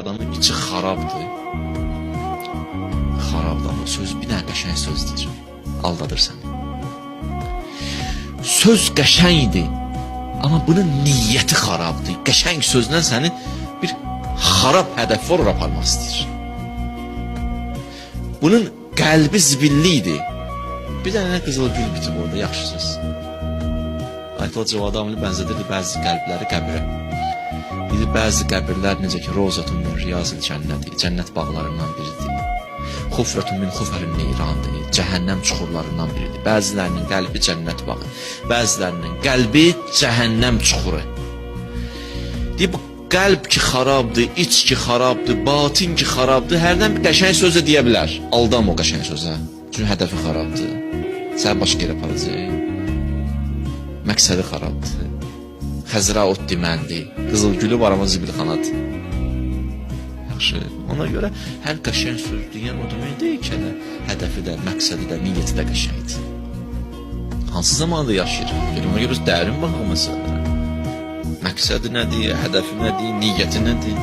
Adamın içi xarabdır. Xarabdır ama söz bir dənə qəşəng söz deyir. Aldadır səni. Söz qəşəngdir. Amma bunun niyyəti xarabdır. Qəşəng sözdən səni bir xarab hədəf var aparmaq istəyir. Bunun qəlbi zibillidir. Bir dənə qızıl gül bitib orada, yaxşı söz. Ayətullah Cavadamlı bənzədirdi bəzi qəlbləri qəbrə. Dedi, bəzi qəbirlər necə ki, Rozatun min Riyazil cənnədir, cənnət bağlarından biridir. Xufratun min xufərin neyrandır, cəhənnəm çuxurlarından biridir. Bəzilərinin qəlbi cənnət bağı, bəzilərinin qəlbi cəhənnəm çuxuru. Deyib, bu qəlb ki xarabdır, iç ki xarabdır, batin ki xarabdır, hərdən bir qəşəng sözə deyə bilər. Aldam o qəşəng sözə, çünki hədəfi xarabdır. Sən başqa yerə aparacaq, məqsədi xarabdır. Xəzra ot diməndir, qızıl gülü var ama zibilxanadır. Yaxşı, ona görə hər qəşəng söz deyən o demək deyil ki, hədəfi də, məqsədi də, niyyəti də qəşəngdir. Hansı zamanda yaşayır? Ona görə dərin baxmaq məsələlərə. Məqsədi nədir, hədəfi nədir, niyyəti nədir?